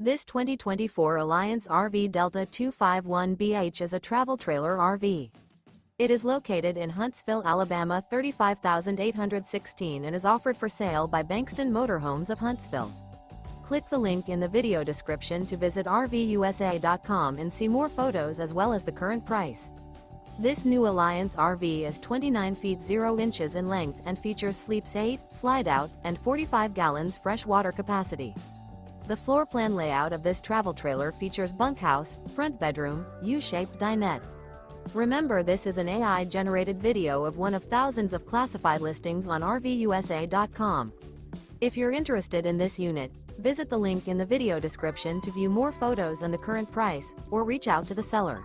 This 2024 Alliance RV Delta 251BH is a travel trailer RV. It is located in Huntsville, Alabama 35816 and is offered for sale by Bankston Motorhomes of Huntsville. Click the link in the video description to visit RVUSA.com and see more photos as well as the current price. This new Alliance RV is 29 feet 0 inches in length and features sleeps 8, slide-out, and 45 gallons fresh water capacity. The floor plan layout of this travel trailer features bunkhouse, front bedroom, U-shaped dinette. Remember, this is an AI-generated video of one of thousands of classified listings on RVUSA.com. If you're interested in this unit, visit the link in the video description to view more photos and the current price, or reach out to the seller.